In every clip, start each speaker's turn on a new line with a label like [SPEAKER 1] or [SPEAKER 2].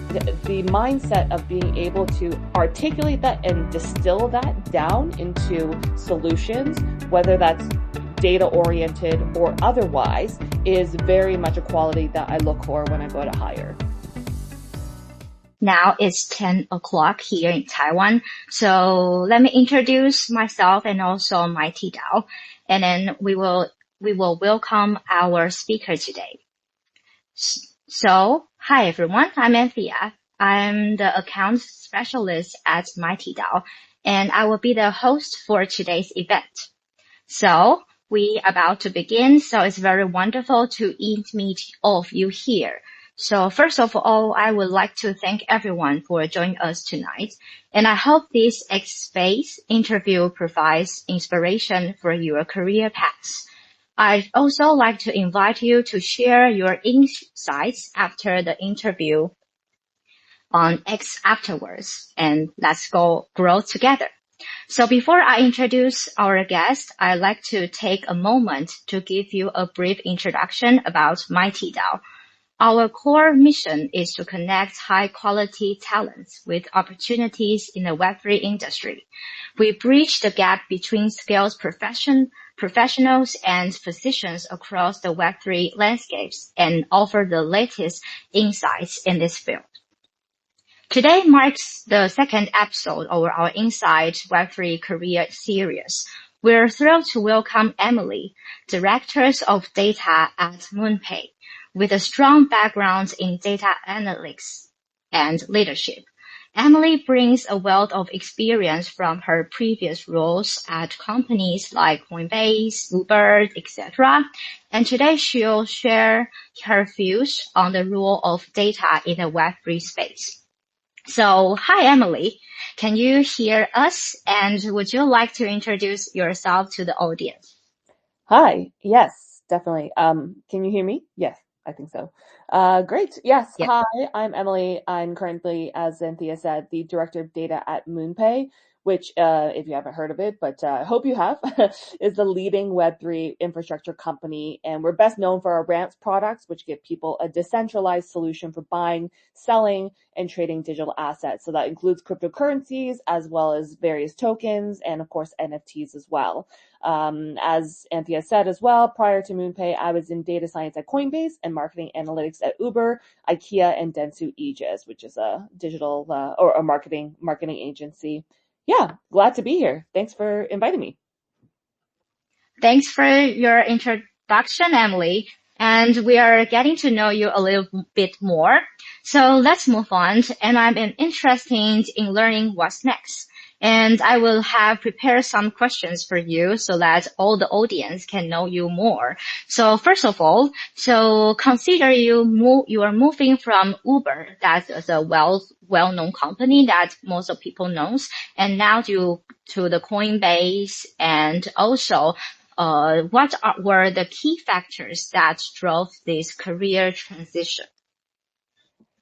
[SPEAKER 1] the mindset of being able to articulate that and distill that down into solutions, whether that's data oriented or otherwise, is very much a quality that I look for when I go to hire.
[SPEAKER 2] Now it's 10 o'clock here in Taiwan. So let me introduce myself and also my TDAO, and then we will welcome our speaker today. So, hi everyone, I'm Anthea. I'm the account specialist at MyTDAO, and I will be the host for today's event. So, we about to begin, so it's very wonderful to meet all of you here. So first of all, I would like to thank everyone for joining us tonight, and I hope this X-Space interview provides inspiration for your career paths. I'd also like to invite you to share your insights after the interview on X afterwards, and let's go grow together. So before I introduce our guest, I'd like to take a moment to give you a brief introduction about MyTDAO. Our core mission is to connect high-quality talents with opportunities in the Web3 industry. We bridge the gap between skilled professionals and physicians across the Web3 landscapes and offer the latest insights in this field. Today marks the second episode of our Inside Web3 Career series. We're thrilled to welcome Emily, Director of Data at MoonPay, with a strong background in data analytics and leadership. Emily brings a wealth of experience from her previous roles at companies like Coinbase, Uber, etc. And today she'll share her views on the role of data in the Web3 space. So, hi Emily, can you hear us? And would you like to introduce yourself to the audience?
[SPEAKER 1] Hi, yes, definitely. Can you hear me? Yes, I think so. Great. Yes.
[SPEAKER 2] Yep.
[SPEAKER 1] Hi, I'm Emily. I'm currently, as Anthea said, the Director of Data at MoonPay, which, if you haven't heard of it, but I hope you have, is the leading Web3 infrastructure company. And we're best known for our Ramps products, which give people a decentralized solution for buying, selling, and trading digital assets. So that includes cryptocurrencies as well as various tokens and, of course, NFTs as well. As Anthea said as well, prior to MoonPay, I was in data science at Coinbase and marketing analytics at Uber, IKEA, and Dentsu Aegis, which is a digital or a marketing agency. Yeah, glad to be here. Thanks for inviting me.
[SPEAKER 2] Thanks for your introduction, Emily. And we are getting to know you a little bit more. So let's move on. And I'm interested in learning what's next. And I will have prepared some questions for you so that all the audience can know you more. So first of all, so consider you are moving from Uber, that is a well-known company that most of people knows, and now to the Coinbase, and also what were the key factors that drove this career transition?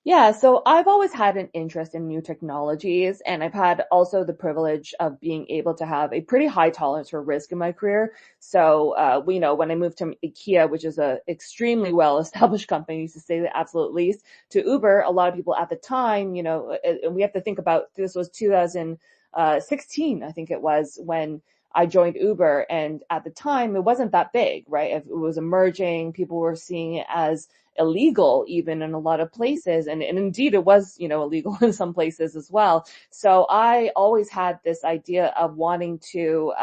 [SPEAKER 1] Yeah, so I've always had an interest in new technologies, and I've had also the privilege of being able to have a pretty high tolerance for risk in my career. So, we know when I moved to IKEA, which is a extremely well-established company, to say the absolute least, to Uber, a lot of people at the time, and we have to think about, this was 2016, I think it was, when I joined Uber, and at the time it wasn't that big, right? It was emerging. People were seeing it as illegal even in a lot of places. And indeed it was, illegal in some places as well. So I always had this idea of wanting to,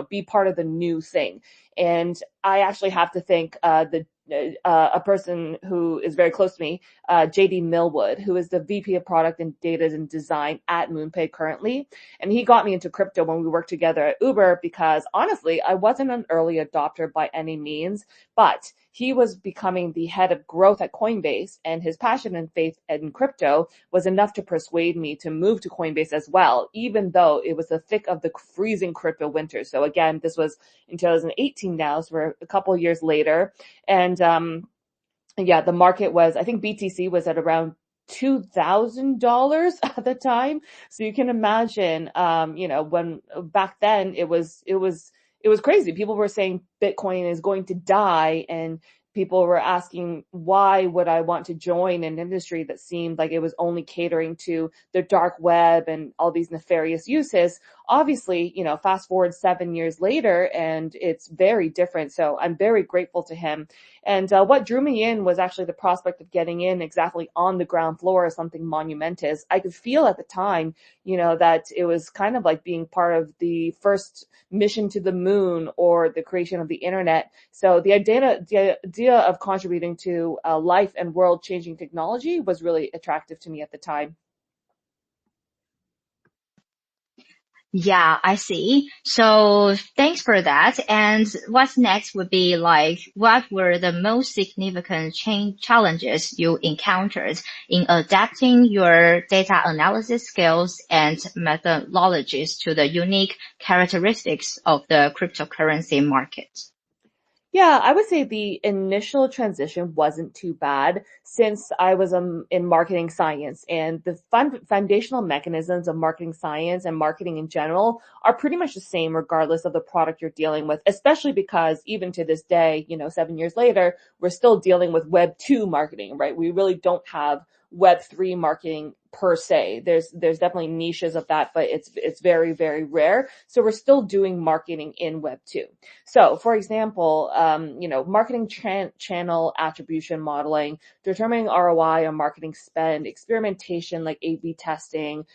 [SPEAKER 1] be part of the new thing. And I actually have to thank, a person who is very close to me, JD Millwood, who is the VP of Product and Data and Design at MoonPay currently. And he got me into crypto when we worked together at Uber, because honestly, I wasn't an early adopter by any means, but he was becoming the head of growth at Coinbase, and his passion and faith in crypto was enough to persuade me to move to Coinbase as well, even though it was the thick of the freezing crypto winter. So again, this was in 2018 now, so we're a couple of years later. And the market was, I think BTC was at around $2,000 at the time. So you can imagine, when back then it was crazy. People were saying Bitcoin is going to die, and people were asking, why would I want to join an industry that seemed like it was only catering to the dark web and all these nefarious uses? Obviously, fast forward 7 years later, and it's very different. So I'm very grateful to him. And what drew me in was actually the prospect of getting in exactly on the ground floor of something monumentous. I could feel at the time, that it was kind of like being part of the first mission to the moon or the creation of the internet. So the idea of contributing to life and world changing technology was really attractive to me at the time.
[SPEAKER 2] Yeah, I see. So thanks for that. And what's next would be like, what were the most significant challenges you encountered in adapting your data analysis skills and methodologies to the unique characteristics of the cryptocurrency market?
[SPEAKER 1] Yeah, I would say the initial transition wasn't too bad since I was in marketing science, and the foundational mechanisms of marketing science and marketing in general are pretty much the same regardless of the product you're dealing with, especially because even to this day, 7 years later, we're still dealing with Web 2 marketing, right? We really don't have Web 3 marketing per se. There's definitely niches of that, but it's very, very rare. So we're still doing marketing in Web 2. So, for example, marketing channel attribution modeling, determining ROI on marketing spend, experimentation like A/B testing,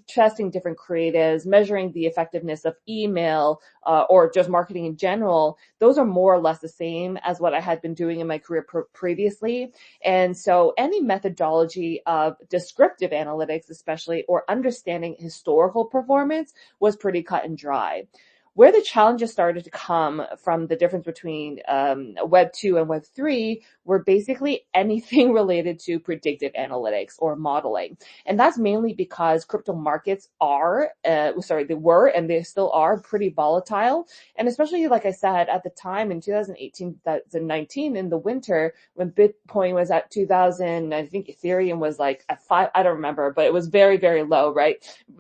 [SPEAKER 1] testing different creatives, measuring the effectiveness of email, or just marketing in general. Those are more or less the same as what I had been doing in my career previously. And so any methodology of descriptive analytics, especially, or understanding historical performance was pretty cut and dry. Where the challenges started to come from the difference between Web 2 and Web 3 were basically anything related to predictive analytics or modeling. And that's mainly because crypto markets they were and they still are pretty volatile. And especially, like I said, at the time in 2018, 2019 in the winter when Bitcoin was at 2000, I think Ethereum was like at 5, I don't remember, but it was very, very low, right?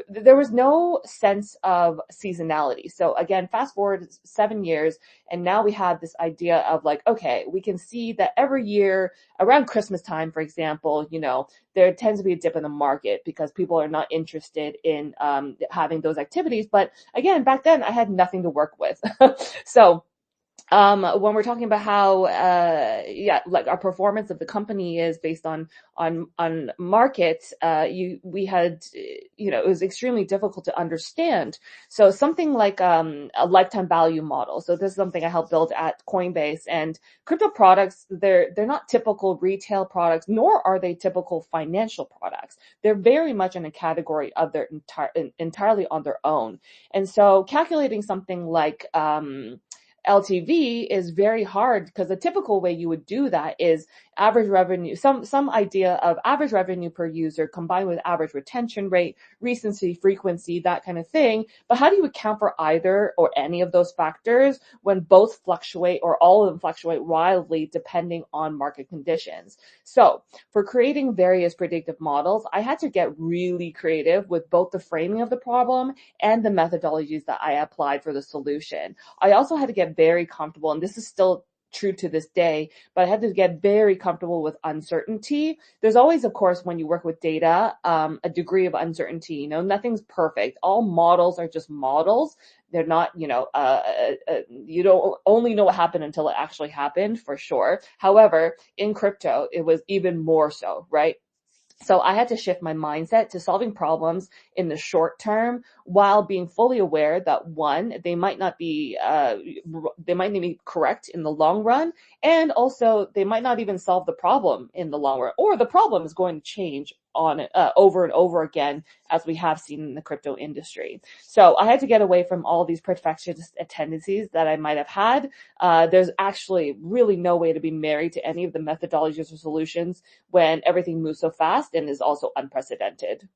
[SPEAKER 1] There was no sense of seasonality. So again, fast forward 7 years, and now we have this idea of like, okay, we can see that every year around Christmas time, for example, there tends to be a dip in the market because people are not interested in having those activities. But again, back then I had nothing to work with. So when we're talking about how, like our performance of the company is based on markets, it was extremely difficult to understand. So something like a lifetime value model. So this is something I helped build at Coinbase, and crypto products. They're not typical retail products, nor are they typical financial products. They're very much in a category of their entirely on their own. And so calculating something like LTV is very hard because the typical way you would do that is average revenue, some idea of average revenue per user combined with average retention rate, recency, frequency, that kind of thing. But how do you account for either or any of those factors when both fluctuate or all of them fluctuate wildly depending on market conditions? So for creating various predictive models, I had to get really creative with both the framing of the problem and the methodologies that I applied for the solution. I also had to get very comfortable, and this is still true to this day, but I had to get very comfortable with uncertainty. There's always, of course, when you work with data, a degree of uncertainty. Nothing's perfect. All models are just models. They're not, you don't only know what happened until it actually happened, for sure. However, in crypto, it was even more so, right? So I had to shift my mindset to solving problems in the short term while being fully aware that one, they might not be correct in the long run. And also they might not even solve the problem in the long run, or the problem is going to change on over and over again, as we have seen in the crypto industry. So I had to get away from all these perfectionist tendencies that I might have had. There's actually really no way to be married to any of the methodologies or solutions when everything moves so fast and is also unprecedented.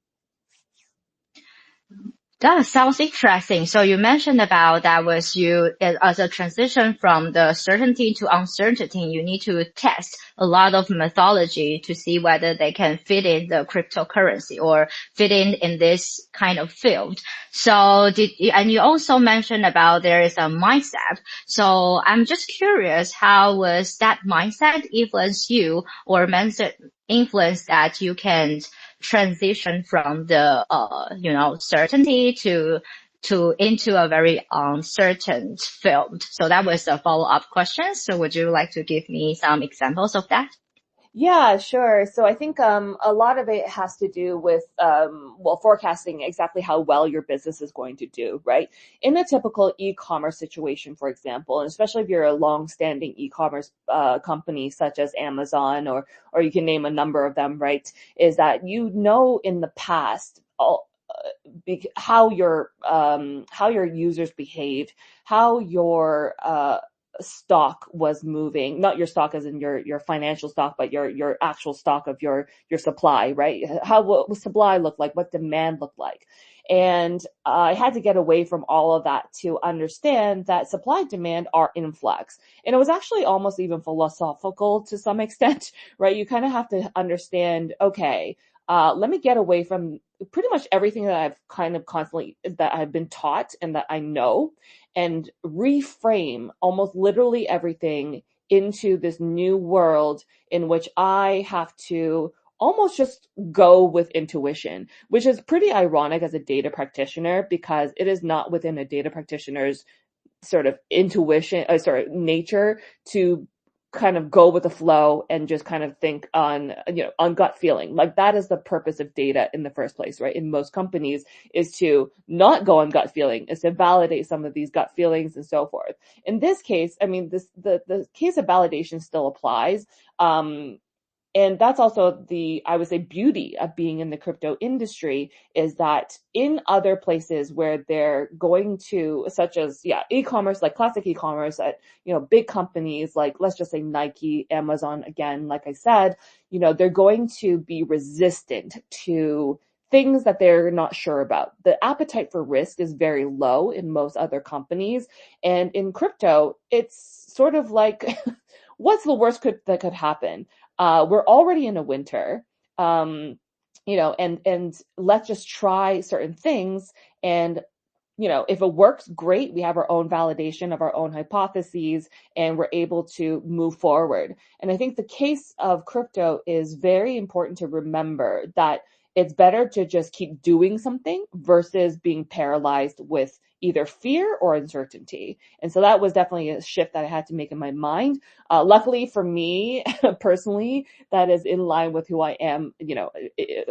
[SPEAKER 2] That sounds interesting. So you mentioned about that was you as a transition from the certainty to uncertainty, you need to test a lot of methodology to see whether they can fit in the cryptocurrency or fit in this kind of field. So and you also mentioned about there is a mindset. So I'm just curious, how was that mindset influence you or mindset influence that you can transition from the certainty to into a very uncertain field. So that was a follow-up question. So would you like to give me some examples of that?
[SPEAKER 1] Yeah, sure. So I think a lot of it has to do with well, forecasting exactly how well your business is going to do, right? In a typical e-commerce situation, for example, and especially if you're a long-standing e-commerce company such as Amazon or you can name a number of them, right? Is that you know in the past how your users behaved, how your stock was moving, not your stock as in your financial stock, but your actual stock of your supply, right? What supply looked like, what demand looked like. And I had to get away from all of that to understand that supply and demand are in flux. And it was actually almost even philosophical to some extent, right? You kind of have to understand, okay, let me get away from pretty much everything that I've kind of constantly, that I've been taught and that I know, and reframe almost literally everything into this new world in which I have to almost just go with intuition, which is pretty ironic as a data practitioner because it is not within a data practitioner's sort of intuition, nature to kind of go with the flow and just kind of think on, on gut feeling. Like that is the purpose of data in the first place, right? In most companies is to not go on gut feeling, is to validate some of these gut feelings and so forth. In this case, I mean, the case of validation still applies. And that's also I would say, beauty of being in the crypto industry is that in other places where they're going to, such as, e-commerce, like classic e-commerce at, big companies, like let's just say Nike, Amazon, again, like I said, they're going to be resistant to things that they're not sure about. The appetite for risk is very low in most other companies. And in crypto, it's sort of like, what's the worst that could happen? We're already in a winter, and let's just try certain things. And, if it works, great. We have our own validation of our own hypotheses and we're able to move forward. And I think the case of crypto is very important to remember that it's better to just keep doing something versus being paralyzed with either fear or uncertainty. And so that was definitely a shift that I had to make in my mind. Luckily for me, personally, that is in line with who I am,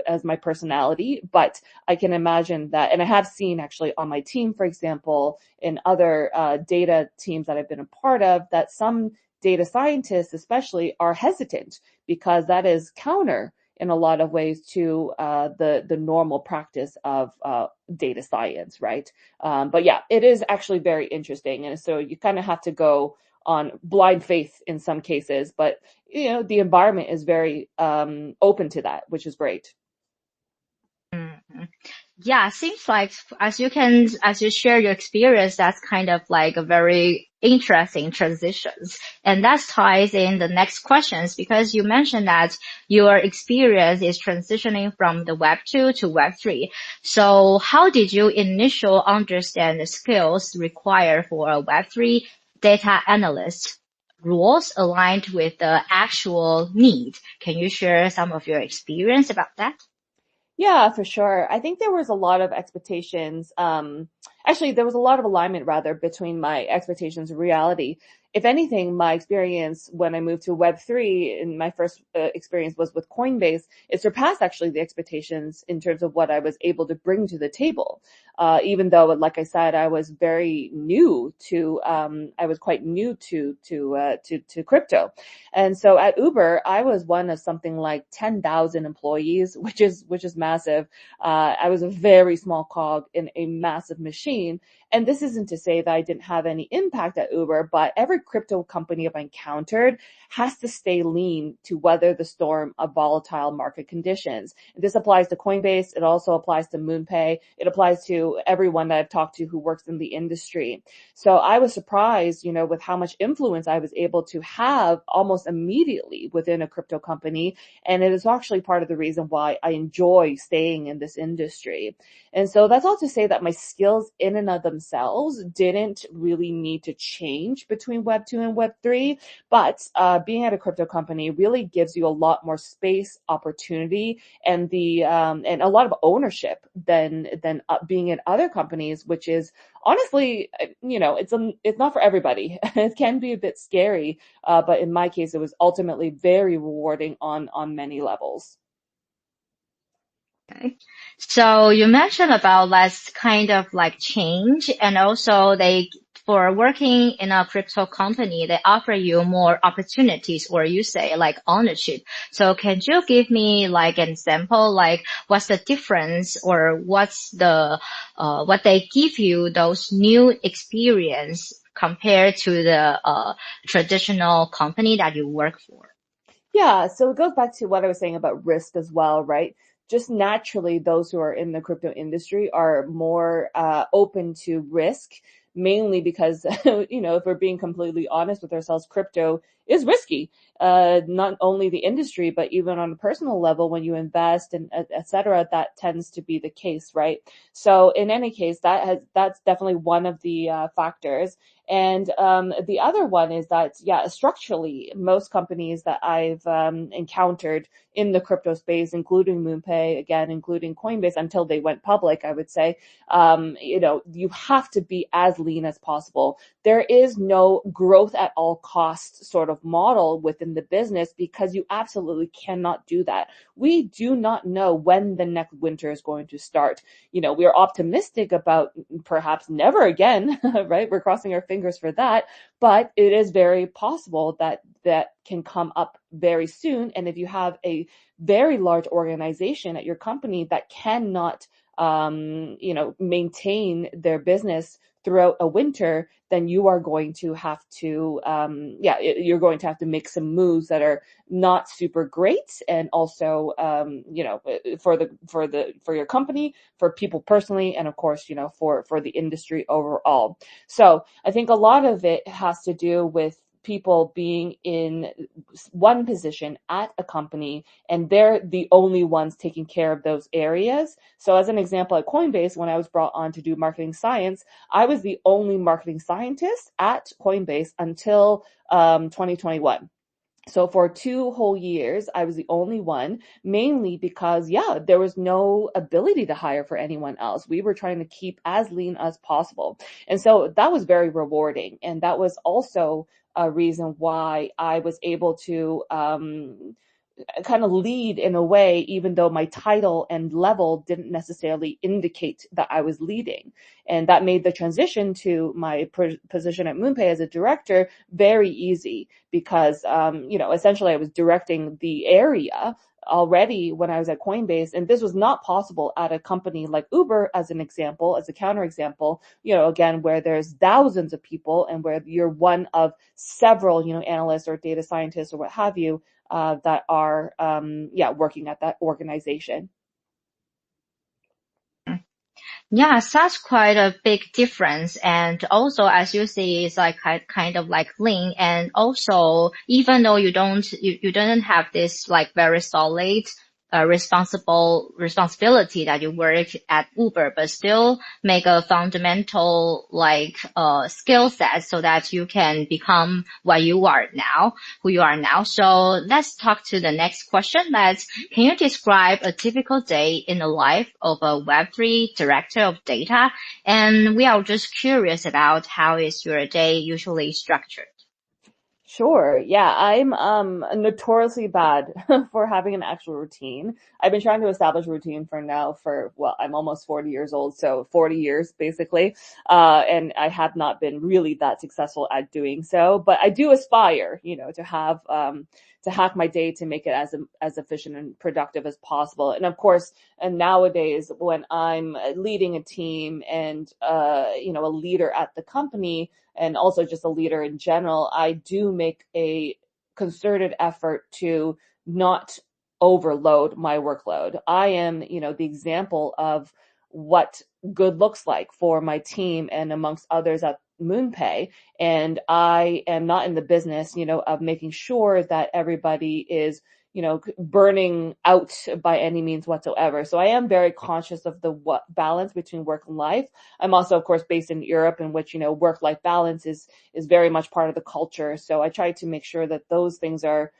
[SPEAKER 1] as my personality. But I can imagine that, and I have seen actually on my team, for example, in other data teams that I've been a part of, that some data scientists especially are hesitant because that is counter in a lot of ways to the normal practice of data science, right? But yeah, it is actually very interesting. And so you kind of have to go on blind faith in some cases, but the environment is very open to that, which is great.
[SPEAKER 2] Yeah, seems like as you share your experience, that's kind of like a very interesting transitions. And that ties in the next questions because you mentioned that your experience is transitioning from the Web 2 to Web 3. So how did you initially understand the skills required for a Web 3 data analyst? Roles aligned with the actual need. Can you share some of your experience about that?
[SPEAKER 1] Yeah, for sure. I think there was a lot of expectations. Actually, there was a lot of alignment rather between my expectations and reality. If anything, my experience when I moved to Web3 and my first experience was with Coinbase, it surpassed actually the expectations in terms of what I was able to bring to the table. Even though, like I said, I was very new to, I was quite new to crypto. And so at Uber, I was one of something like 10,000 employees, which is massive. I was a very small cog in a massive machine. And this isn't to say that I didn't have any impact at Uber, but every crypto company I've encountered has to stay lean to weather the storm of volatile market conditions. This applies to Coinbase. It also applies to MoonPay. It applies to everyone that I've talked to who works in the industry. So I was surprised, with how much influence I was able to have almost immediately within a crypto company. And it is actually part of the reason why I enjoy staying in this industry. And so that's all to say that my skills in and of themselves didn't really need to change between Web 2 and Web 3. But being at a crypto company really gives you a lot more space, opportunity, and and a lot of ownership than being in other companies, which is honestly, it's not for everybody. It can be a bit scary, but in my case, it was ultimately very rewarding on many levels.
[SPEAKER 2] Okay. So you mentioned about less kind of like change, and also for working in a crypto company, they offer you more opportunities, or you say like ownership. So can you give me like an example, like what's the difference, or what's what they give you those new experience compared to the traditional company that you work for?
[SPEAKER 1] Yeah, so it goes back to what I was saying about risk as well, right? Just naturally, those who are in the crypto industry are more open to risk, mainly because, if we're being completely honest with ourselves, crypto is risky. Not only the industry, but even on a personal level, when you invest and et cetera, that tends to be the case, right? So in any case, that's definitely one of the factors. And the other one is that, yeah, structurally, most companies that I've encountered in the crypto space, including MoonPay, again, including Coinbase, until they went public, I would say, you have to be as lean as possible. There is no growth at all costs sort of model within the business, because you absolutely cannot do that. We do not know when the next winter is going to start. We are optimistic about perhaps never again, right? We're crossing our fingers for that, but it is very possible that that can come up very soon. And if you have a very large organization at your company that cannot, maintain their business throughout a winter, then you are going to have to, you're going to have to make some moves that are not super great, and also, for your company, for people personally, and of course, for the industry overall. So I think a lot of it has to do with people being in one position at a company, and they're the only ones taking care of those areas. So as an example, at Coinbase, when I was brought on to do marketing science, I was the only marketing scientist at Coinbase until 2021. So for 2 whole years, I was the only one, mainly because, yeah, there was no ability to hire for anyone else. We were trying to keep as lean as possible. And so that was very rewarding. And that was also a reason why I was able to, kind of lead in a way, even though my title and level didn't necessarily indicate that I was leading. And that made the transition to my position at MoonPay as a director very easy, because, essentially I was directing the area already when I was at Coinbase. And this was not possible at a company like Uber, as an example, as a counterexample, again, where there's thousands of people and where you're one of several, analysts or data scientists or what have you, that are, working at that organization.
[SPEAKER 2] Yeah, such quite a big difference. And also, as you see, it's like kind of like lean. And also, even though you didn't have this like very solid responsibility that you work at Uber, but still make a fundamental like skill set so that you can become what you are now, who you are now. So let's talk to the next question. Can you describe a typical day in the life of a Web3 director of data? And we are just curious about how is your day usually structured?
[SPEAKER 1] Sure. Yeah, I'm notoriously bad for having an actual routine. I've been trying to establish a routine I'm almost 40 years old, so 40 years basically. And I have not been really that successful at doing so, but I do aspire, hack my day to make it as efficient and productive as possible. And of course, and nowadays when I'm leading a team and, a leader at the company and also just a leader in general, I do make a concerted effort to not overload my workload. I am, the example of what good looks like for my team and amongst others at MoonPay. And I am not in the business, of making sure that everybody is, burning out by any means whatsoever. So I am very conscious of the balance between work and life. I'm also, of course, based in Europe, in which, work-life balance is very much part of the culture. So I try to make sure that those things are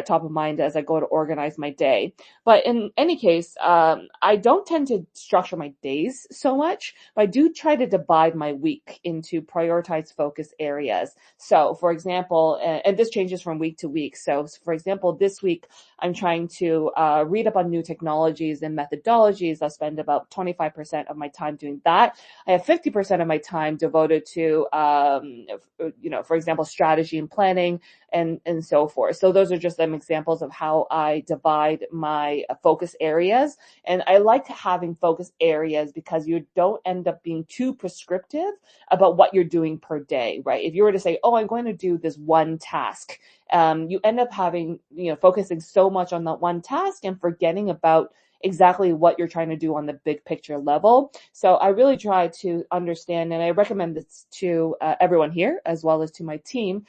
[SPEAKER 1] top of mind as I go to organize my day. But in any case, I don't tend to structure my days so much, but I do try to divide my week into prioritized focus areas. So for example, and this changes from week to week. So for example, this week I'm trying to read up on new technologies and methodologies. I'll spend about 25% of my time doing that. I have 50% of my time devoted to, for example, strategy and planning and so forth. So those are just some examples of how I divide my focus areas. And I like having focus areas because you don't end up being too prescriptive about what you're doing per day, right? If you were to say, oh, I'm going to do this one task, you end up having, focusing so much on that one task and forgetting about exactly what you're trying to do on the big picture level. So I really try to understand, and I recommend this to everyone here as well as to my team,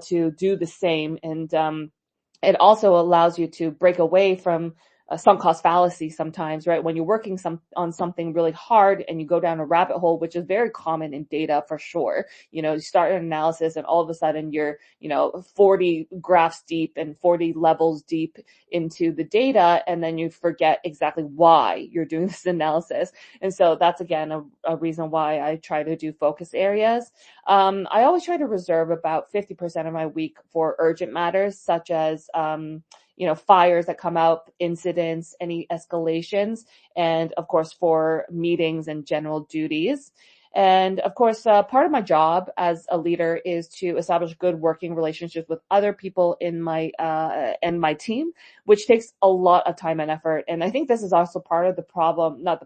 [SPEAKER 1] to do the same. And it also allows you to break away from sunk cost fallacy sometimes, right? When you're working on something really hard and you go down a rabbit hole, which is very common in data for sure. You start an analysis and all of a sudden you're, 40 graphs deep and 40 levels deep into the data, and then you forget exactly why you're doing this analysis. And so that's again a reason why I try to do focus areas. I always try to reserve about 50% of my week for urgent matters, such as, fires that come up, incidents, any escalations, and of course for meetings and general duties. And of course, part of my job as a leader is to establish good working relationships with other people in my team, which takes a lot of time and effort. And I think this is also part of the problem, it's not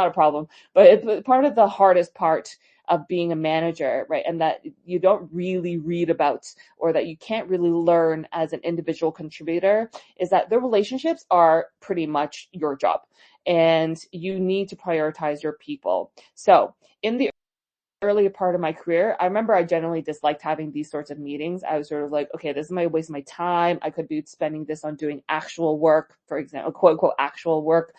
[SPEAKER 1] a problem, but it's part of the hardest part of being a manager, right? And that you don't really read about, or that you can't really learn as an individual contributor, is that the relationships are pretty much your job and you need to prioritize your people. So in the earlier part of my career, I remember I generally disliked having these sorts of meetings. I was sort of like, okay, this is my waste of my time. I could be spending this on doing actual work, for example, quote unquote, actual work.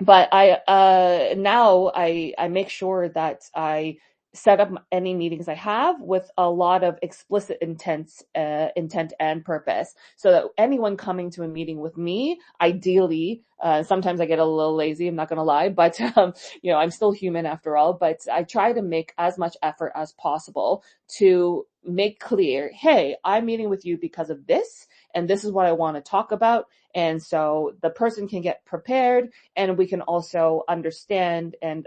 [SPEAKER 1] But now I make sure that I set up any meetings I have with a lot of explicit intent and purpose, so that anyone coming to a meeting with me, ideally, sometimes I get a little lazy, I'm not going to lie, but, I'm still human after all, but I try to make as much effort as possible to make clear, hey, I'm meeting with you because of this, and this is what I want to talk about. And so the person can get prepared, and we can also understand and,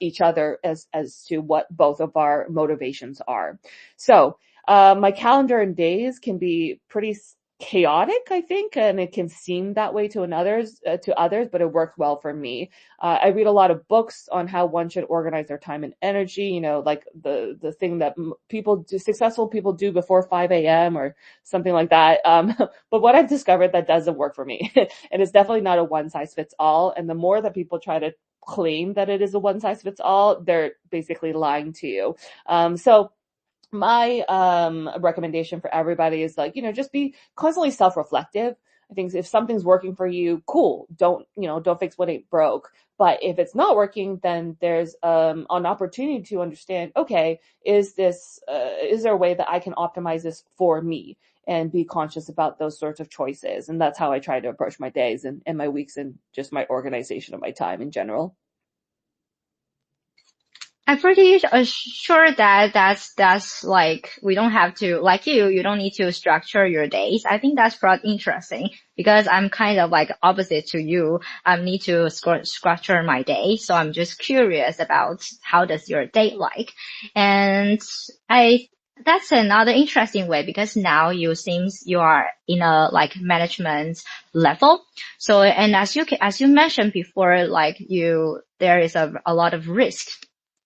[SPEAKER 1] each other as to what both of our motivations are. So, my calendar and days can be pretty chaotic, I think, and it can seem that way to others, but it works well for me. I read a lot of books on how one should organize their time and energy, like the thing that successful people do before 5 a.m. or something like that. But what I've discovered that doesn't work for me, and it's definitely not a one size fits all. And the more that people try to claim that it is a one size fits all, they're basically lying to you. So my recommendation for everybody is just be constantly self-reflective. I think if something's working for you, cool. Don't fix what ain't broke. But if it's not working, then there's an opportunity to understand, okay, is there a way that I can optimize this for me, and be conscious about those sorts of choices. And that's how I try to approach my days and my weeks and just my organization of my time in general.
[SPEAKER 2] I'm pretty sure that that's like, we don't have to, like you don't need to structure your days. I think that's pretty interesting, because I'm kind of like opposite to you. I need to structure my day. So I'm just curious about how does your day like. And That's another interesting way because now you seems you are in a like management level. So, and as you mentioned before, like there is a lot of risk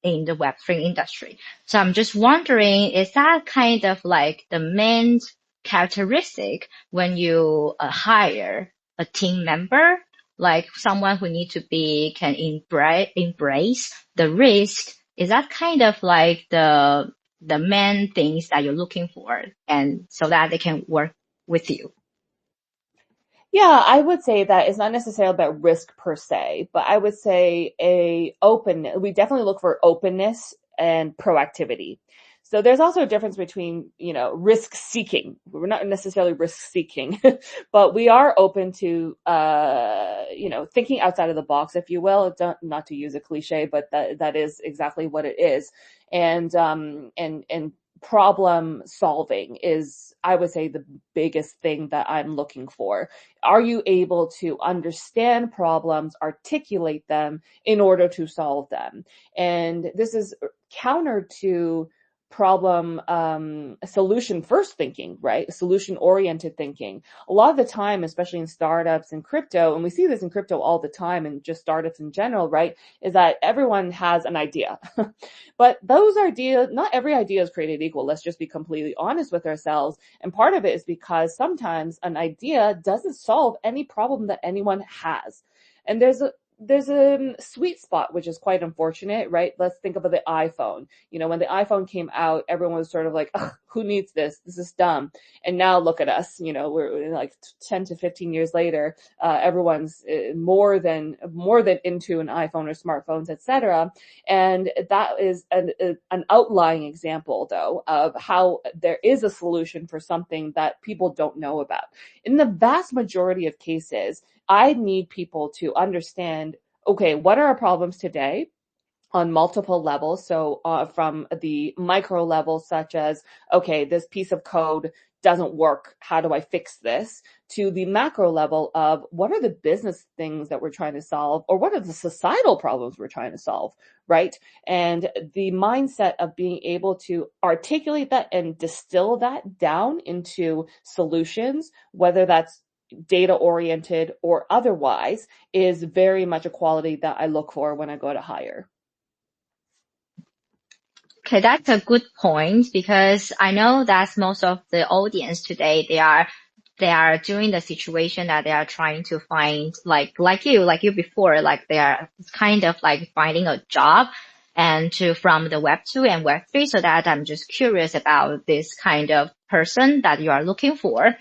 [SPEAKER 2] in the Web3 industry. So I'm just wondering, is that kind of like the main characteristic when you hire a team member, like someone who need to can embrace the risk? Is that kind of like the main things that you're looking for and so that they can work with you?
[SPEAKER 1] Yeah, I would say that it's not necessarily about risk per se, but I would say we definitely look for openness and proactivity. So there's also a difference between, risk seeking. We're not necessarily risk seeking, but we are open to, thinking outside of the box, if you will. Not to use a cliche, but that is exactly what it is. And problem solving is, I would say, the biggest thing that I'm looking for. Are you able to understand problems, articulate them in order to solve them? And this is counter to problem solution first thinking, right? Solution oriented thinking. A lot of the time, especially in startups and crypto, and we see this in crypto all the time and just startups in general, right? Is that everyone has an idea. But those ideas, not every idea is created equal. Let's just be completely honest with ourselves. And part of it is because sometimes an idea doesn't solve any problem that anyone has. And there's a sweet spot, which is quite unfortunate, right? Let's think about the iPhone. When the iPhone came out, everyone was sort of like, who needs this? This is dumb. And now look at us, we're like 10 to 15 years later, everyone's more than into an iPhone or smartphones, etc. And that is an outlying example, though, of how there is a solution for something that people don't know about. In the vast majority of cases, I need people to understand, okay, what are our problems today? On multiple levels. So from the micro level, such as, okay, this piece of code doesn't work. How do I fix this? To the macro level of what are the business things that we're trying to solve, or what are the societal problems we're trying to solve, right? And the mindset of being able to articulate that and distill that down into solutions, whether that's data oriented or otherwise, is very much a quality that I look for when I go to hire.
[SPEAKER 2] Okay, that's a good point because I know that most of the audience today, they are doing the situation that they are trying to find like you before, like they are kind of like finding a job and from the Web2 and Web3. So that I'm just curious about this kind of person that you are looking for.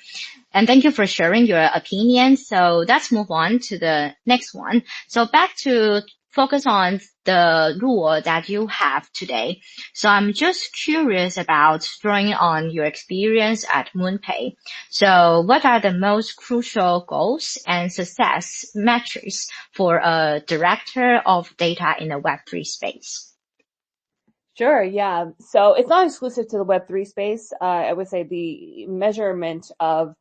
[SPEAKER 2] And thank you for sharing your opinion. So let's move on to the next one. So back to focus on the rule that you have today. So I'm just curious about drawing on your experience at MoonPay. So what are the most crucial goals and success metrics for a director of data in the Web3 space?
[SPEAKER 1] Sure, yeah. So it's not exclusive to the Web3 space. I would say the measurement of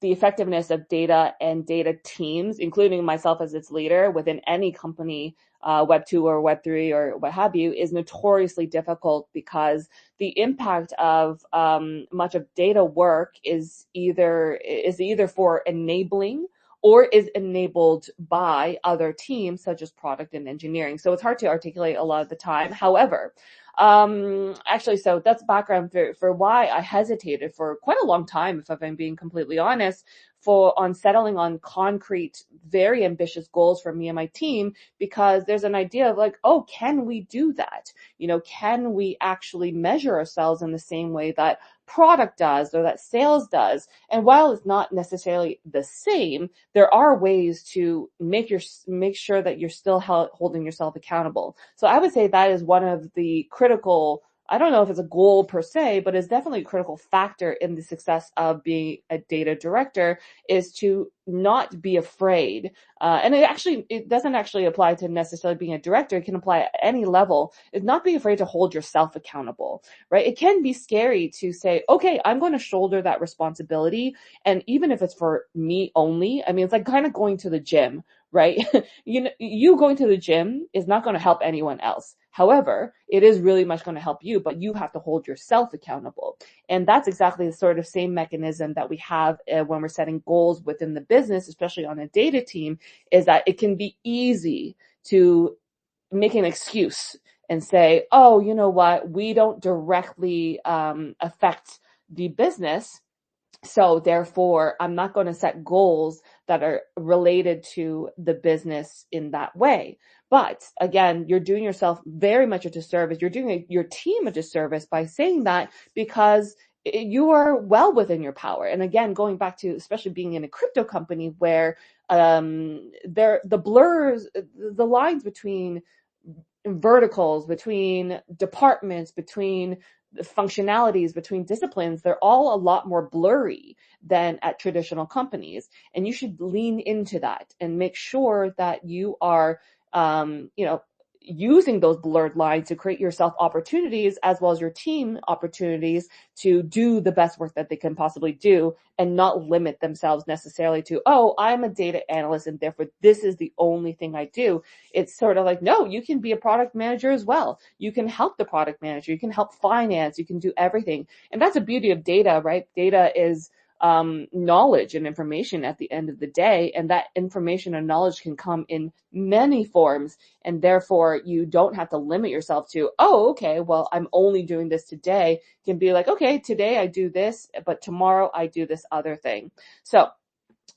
[SPEAKER 1] the effectiveness of data and data teams, including myself as its leader within any company, Web2 or Web3 or what have you, is notoriously difficult because the impact of much of data work is either for enabling or is enabled by other teams such as product and engineering. So it's hard to articulate a lot of the time. However, actually, so that's background for why I hesitated for quite a long time, if I'm being completely honest, on settling on concrete, very ambitious goals for me and my team, because there's an idea of like, oh, can we do that? Can we actually measure ourselves in the same way that product does or that sales does? And while it's not necessarily the same, there are ways to make sure that you're still holding yourself accountable. So I would say that is one of the critical, I don't know if it's a goal per se, but it's definitely a critical factor in the success of being a data director, is to not be afraid. And it doesn't actually apply to necessarily being a director. It can apply at any level, is not being afraid to hold yourself accountable, right? It can be scary to say, okay, I'm going to shoulder that responsibility. And even if it's for me only, I mean, it's like kind of going to the gym, right? You going to the gym is not going to help anyone else. However, it is really much going to help you, but you have to hold yourself accountable. And that's exactly the sort of same mechanism that we have when we're setting goals within the business, especially on a data team, is that it can be easy to make an excuse and say, oh, you know what, we don't directly affect the business, so therefore I'm not going to set goals that are related to the business in that way. But again, you're doing yourself very much a disservice. You're doing your team a disservice by saying that, because you are well within your power. And again, going back to especially being in a crypto company where the lines between verticals, between departments, between functionalities, between disciplines, they're all a lot more blurry than at traditional companies. And you should lean into that and make sure that you are, using those blurred lines to create yourself opportunities as well as your team opportunities to do the best work that they can possibly do, and not limit themselves necessarily to, oh, I'm a data analyst and therefore this is the only thing I do. It's sort of like, no, you can be a product manager as well. You can help the product manager. You can help finance. You can do everything. And that's the beauty of data, right? Data is knowledge and information at the end of the day. And that information and knowledge can come in many forms. And therefore you don't have to limit yourself to, oh, okay, well, I'm only doing this today. You can be like, okay, today I do this, but tomorrow I do this other thing. So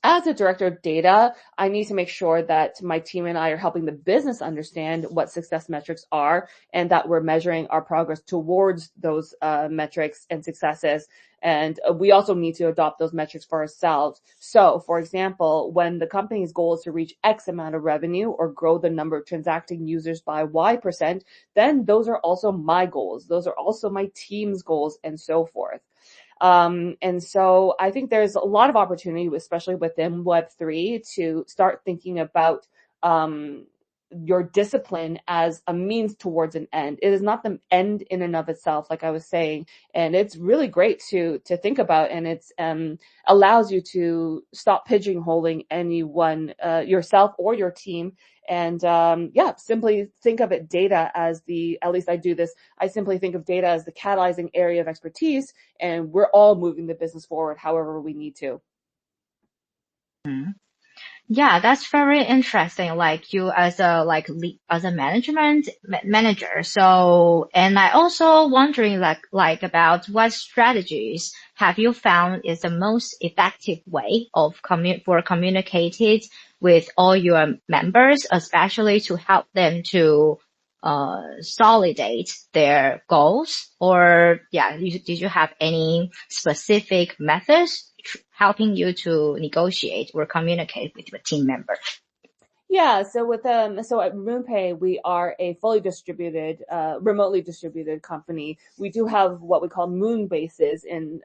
[SPEAKER 1] as a director of data, I need to make sure that my team and I are helping the business understand what success metrics are, and that we're measuring our progress towards those metrics and successes. And we also need to adopt those metrics for ourselves. So, for example, when the company's goal is to reach X amount of revenue or grow the number of transacting users by Y%, then those are also my goals. Those are also my team's goals, and so forth. And so I think there's a lot of opportunity, especially within Web3, to start thinking about your discipline as a means towards an end. It is not the end in and of itself, like I was saying. And it's really great to think about, and it's allows you to stop pigeonholing anyone, yourself or your team. And simply think of it data as at least I do this, I simply think of data as the catalyzing area of expertise, and we're all moving the business forward however we need to.
[SPEAKER 2] Yeah, that's very interesting. Like you as a as a manager. So, and I also wondering like about what strategies have you found is the most effective way of communicating with all your members, especially to help them to solidate their goals? Or did you have any specific methods helping you to negotiate or communicate with your team member?
[SPEAKER 1] Yeah, so so at MoonPay, we are a fully distributed, remotely distributed company. We do have what we call moon bases in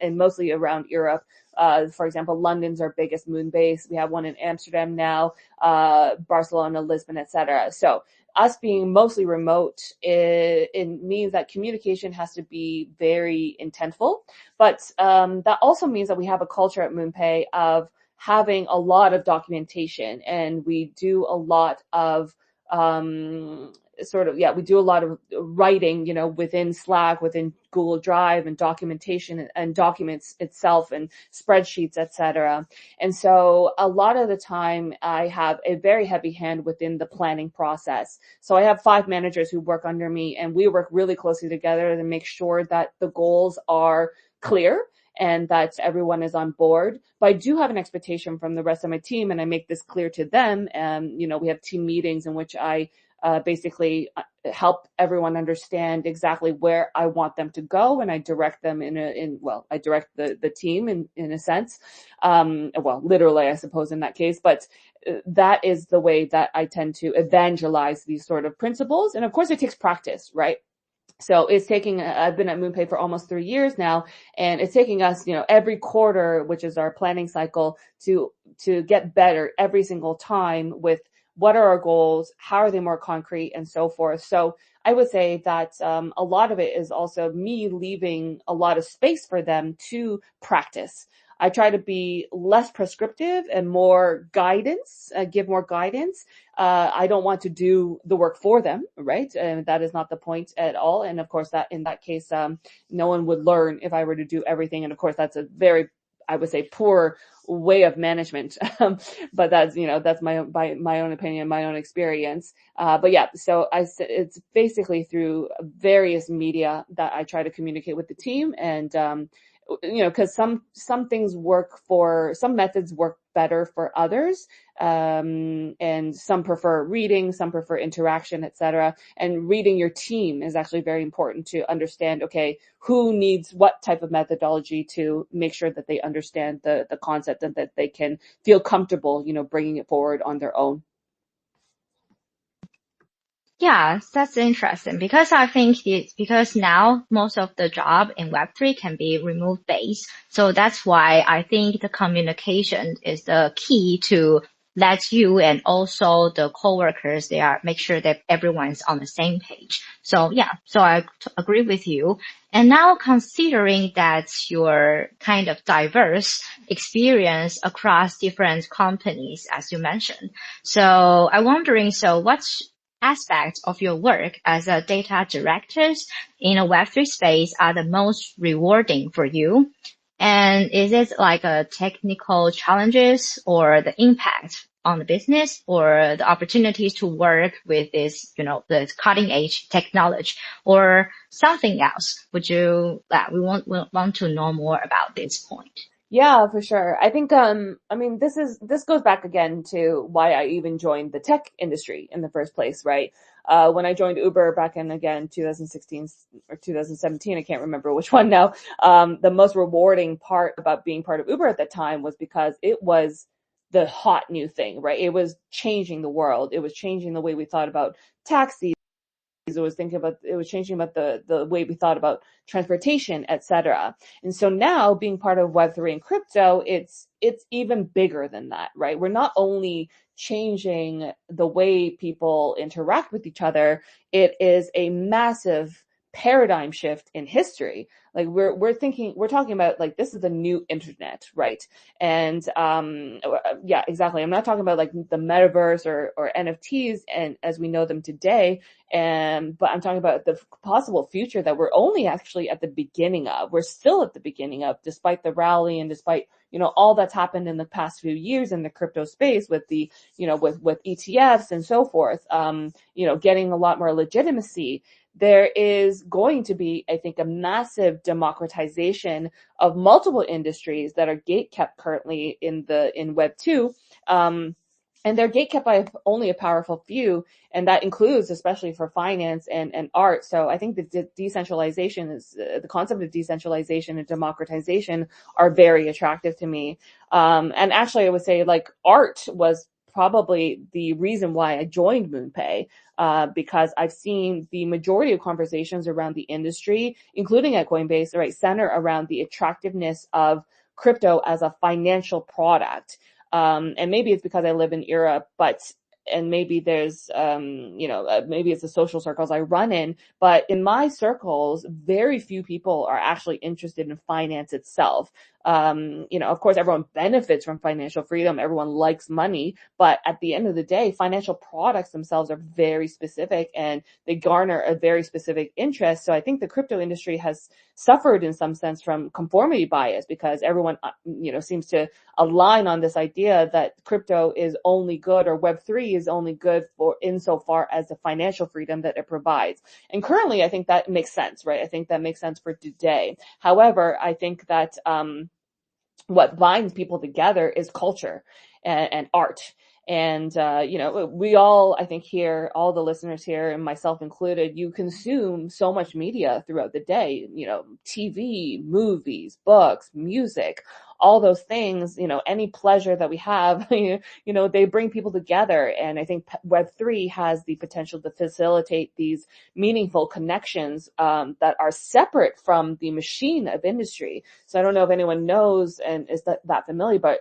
[SPEAKER 1] mostly around Europe. For example, London's our biggest moon base. We have one in Amsterdam now, Barcelona, Lisbon, etc. So us being mostly remote, it means that communication has to be very intentful. But that also means that we have a culture at MoonPay of having a lot of documentation, and we do a lot of we do a lot of writing, within Slack, within Google Drive, and documentation and documents itself, and spreadsheets, etc. And so a lot of the time I have a very heavy hand within the planning process. So I have 5 managers who work under me, and we work really closely together to make sure that the goals are clear and that everyone is on board. But I do have an expectation from the rest of my team, and I make this clear to them. And, we have team meetings in which I basically help everyone understand exactly where I want them to go, and I direct them I direct the team in a sense. Literally, I suppose, in that case, but that is the way that I tend to evangelize these sort of principles. And of course it takes practice, right? So I've been at MoonPay for almost 3 years now, and it's taking us, every quarter, which is our planning cycle, to get better every single time with what are our goals, how are they more concrete, and so forth. So I would say that a lot of it is also me leaving a lot of space for them to practice. I try to be less prescriptive and more guidance, give more guidance. I don't want to do the work for them, right? And that is not the point at all. And of course, that in that case, no one would learn if I were to do everything. And of course, that's a very, I would say, poor way of management. But that's, that's my own opinion, my own experience. But yeah, so it's basically through various media that I try to communicate with the team. And, cause some things work some methods work better for others. And some prefer reading, some prefer interaction, etc. And reading your team is actually very important to understand, okay, who needs what type of methodology to make sure that they understand the concept and that they can feel comfortable, bringing it forward on their own.
[SPEAKER 2] Yeah, that's interesting because I think because now most of the job in Web3 can be remote based. So that's why I think the communication is the key to let you and also the coworkers, make sure that everyone's on the same page. So yeah, so I agree with you. And now considering that your kind of diverse experience across different companies, as you mentioned. So I'm wondering, so what's aspects of your work as a data director in a Web3 space are the most rewarding for you? And is it like a technical challenges or the impact on the business or the opportunities to work with this, the cutting edge technology or something else? We want to know more about this point.
[SPEAKER 1] Yeah, for sure. I think, this goes back again to why I even joined the tech industry in the first place, right? When I joined Uber back in, again, 2016 or 2017, I can't remember which one now. The most rewarding part about being part of Uber at that time was because it was the hot new thing, right? It was changing the world. It was changing the way we thought about taxis. It was changing about the way we thought about transportation, etc. And so now being part of Web3 and crypto, it's even bigger than that, right? We're not only changing the way people interact with each other, it is a massive paradigm shift in history. Like we're talking about like this is the new internet, right? And yeah, exactly. I'm not talking about like the metaverse or NFTs and as we know them today. But I'm talking about the possible future that we're only actually at the beginning of. We're still at the beginning of, despite the rally and despite, all that's happened in the past few years in the crypto space with the, with ETFs and so forth, getting a lot more legitimacy. There is going to be, I think, a massive democratization of multiple industries that are gatekept currently in Web 2. And they're gatekept by only a powerful few, and that includes especially for finance and art. So I think the decentralization is the concept of decentralization and democratization are very attractive to me. And actually, I would say like art was probably the reason why I joined MoonPay, because I've seen the majority of conversations around the industry, including at Coinbase, right, center around the attractiveness of crypto as a financial product. And maybe it's because I live in Europe, and maybe there's, maybe it's the social circles I run in, but in my circles, very few people are actually interested in finance itself. Of course, everyone benefits from financial freedom. Everyone likes money, but at the end of the day, financial products themselves are very specific and they garner a very specific interest. So I think the crypto industry has suffered in some sense from conformity bias because everyone, seems to align on this idea that crypto is only good or Web3 is only good for insofar as the financial freedom that it provides. And currently, I think that makes sense, right? I think that makes sense for today. However, I think that, what binds people together is culture and art. And, we all, I think here, all the listeners here and myself included, you consume so much media throughout the day, TV, movies, books, music, all those things, any pleasure that we have, they bring people together. And I think Web3 has the potential to facilitate these meaningful connections, that are separate from the machine of industry. So I don't know if anyone knows and is that familiar, but,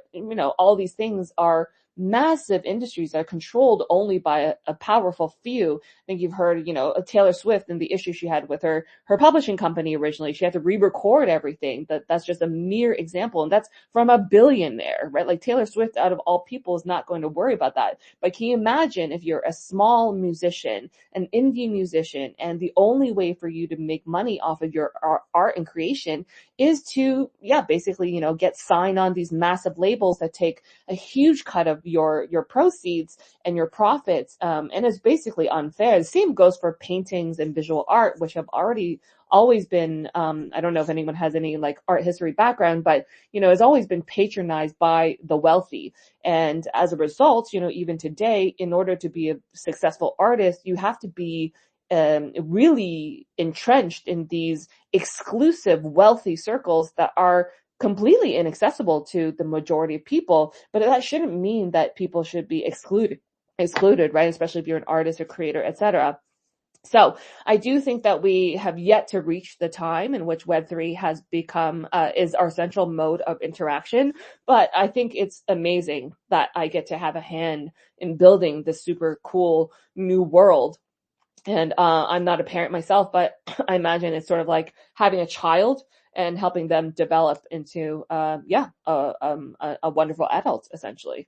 [SPEAKER 1] all these things are massive industries that are controlled only by a powerful few. I think you've heard, of Taylor Swift and the issue she had with her publishing company originally. She had to re-record everything. That's just a mere example. And That's from a billionaire, right? Like Taylor Swift, out of all people, is not going to worry about that. But can you imagine if you're a small musician, an indie musician, and the only way for you to make money off of your art and creation is to, basically, get signed on these massive labels that take a huge cut of your proceeds and your profits. And it's basically unfair. The same goes for paintings and visual art, which have always been, I don't know if anyone has any like art history background, but, has always been patronized by the wealthy. And as a result, even today, in order to be a successful artist, you have to be really entrenched in these exclusive wealthy circles that are completely inaccessible to the majority of people. But that shouldn't mean that people should be excluded, right? Especially if you're an artist or creator, etc. So I do think that we have yet to reach the time in which Web3 has become, is our central mode of interaction. But I think it's amazing that I get to have a hand in building this super cool new world. And I'm not a parent myself, but I imagine it's sort of like having a child and helping them develop into, a wonderful adult, essentially.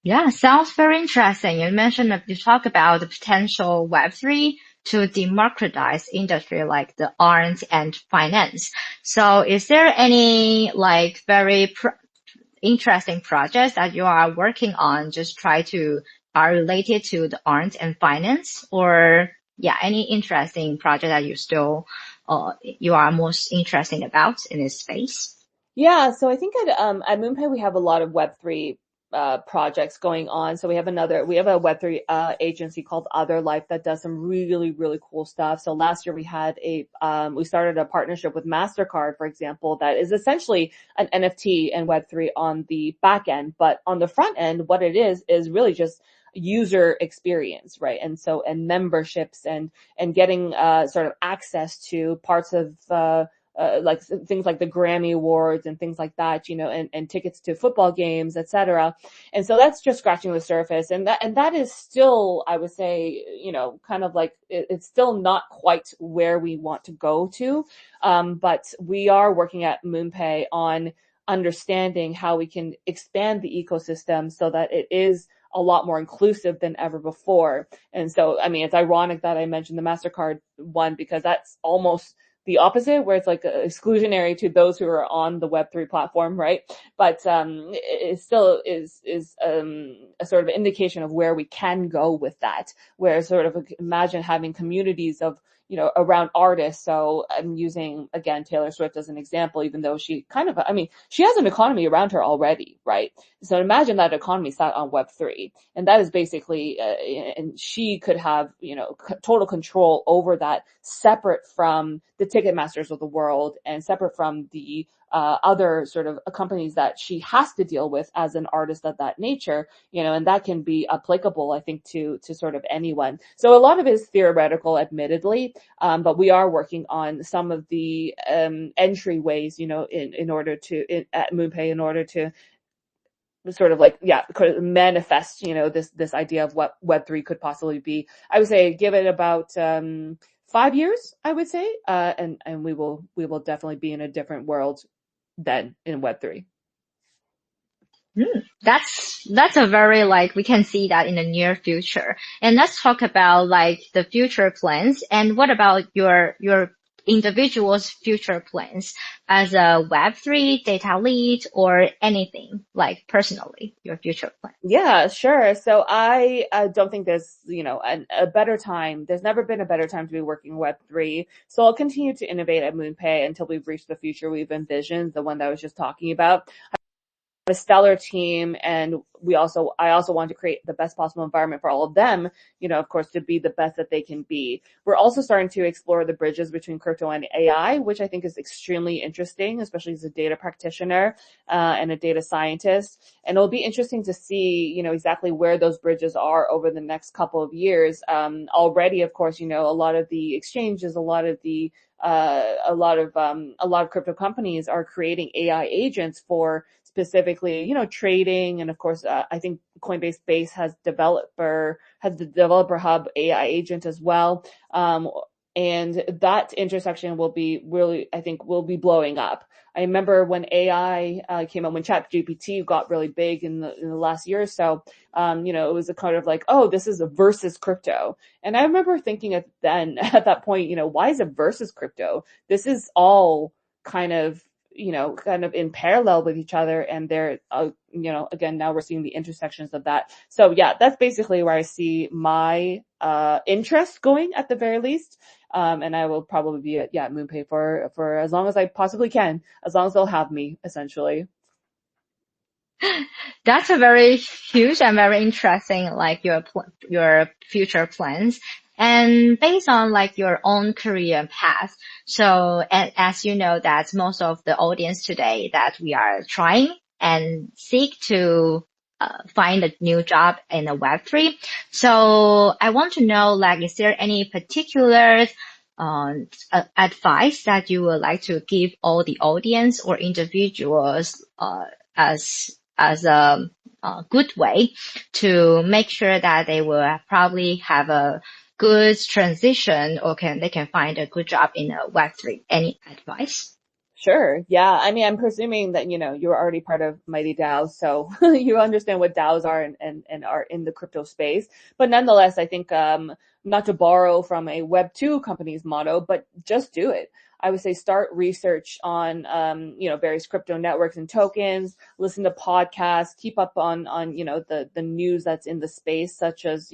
[SPEAKER 2] Yeah, sounds very interesting. You talk about the potential Web3 to democratize industry like the arts and finance. So is there any like very interesting projects that you are working on are related to the arts and finance, or any interesting project that you are most interested about in this space?
[SPEAKER 1] Yeah, so I think at MoonPay we have a lot of Web3 projects going on. So we have a Web3 agency called Other Life that does some really, really cool stuff. So last year we started a partnership with MasterCard, for example, that is essentially an NFT and Web3 on the back end. But on the front end, what it is really just user experience, right? And memberships and getting sort of access to parts of like things like the Grammy Awards and things like that, and tickets to football games, etc. And so that's just scratching the surface. And that is still, I would say, kind of like it's still not quite where we want to go to. But we are working at MoonPay on understanding how we can expand the ecosystem so that it is a lot more inclusive than ever before. And so, I mean, it's ironic that I mentioned the MasterCard one because that's almost the opposite, where it's like exclusionary to those who are on the Web3 platform, right? But it still is a sort of indication of where we can go with that, where sort of imagine having communities of, around artists. So I'm using, again, Taylor Swift as an example, even though she has an economy around her already, right? So imagine that economy sat on Web3, and that is basically, and she could have, total control over that, separate from the Ticketmasters of the world and separate from the other sort of companies that she has to deal with as an artist of that nature, and that can be applicable, I think, to sort of anyone. So a lot of it is theoretical, admittedly, but we are working on some of the entryways, in order to at MoonPay, in order to sort of like, could manifest, this idea of what Web3 could possibly be. I would say give it about 5 years, I would say, and we will definitely be in a different world than in Web3.
[SPEAKER 2] That's a very we can see that in the near future. And let's talk about the future plans. And what about your individual's future plans as a Web3 data lead or anything personally, your future plan?
[SPEAKER 1] Yeah, sure. So I don't think there's, a better time. There's never been a better time to be working Web3. So I'll continue to innovate at MoonPay until we've reached the future we've envisioned, the one that I was just talking about. A stellar team, and I also want to create the best possible environment for all of them, of course, to be the best that they can be. We're also starting to explore the bridges between crypto and AI, which I think is extremely interesting, especially as a data practitioner and a data scientist. And it'll be interesting to see, exactly where those bridges are over the next couple of years. Already, of course, a lot of the exchanges, a lot of crypto companies are creating AI agents for specifically, trading. And of course, I think Coinbase Base has the developer hub AI agent as well. And that intersection will be really, I think, will be blowing up. I remember when AI came out, when ChatGPT got really big in the last year or so, it was a kind of like, oh, this is a versus crypto. And I remember thinking at that point, why is it versus crypto? This is all kind of in parallel with each other, and they're again, now we're seeing the intersections of that. So yeah, that's basically where I see my interest going at the very least. And I will probably be at MoonPay for as long as I possibly can, as long as they'll have me, essentially.
[SPEAKER 2] That's a very huge and very interesting, like your future plans. And based on like your own career path. So as you know, that most of the audience today that we are trying and seek to find a new job in the Web3. So I want to know, like, is there any particular advice that you would like to give all the audience or individuals as a good way to make sure that they will probably have a good transition, or they can find a good job in a Web3? Any advice?
[SPEAKER 1] Sure. Yeah. I mean, I'm presuming that, you're already part of Mighty DAOs, so you understand what DAOs are and are in the crypto space. But nonetheless, I think, not to borrow from a Web2 company's motto, but just do it. I would say start research on, various crypto networks and tokens, listen to podcasts, keep up on, the news that's in the space, such as,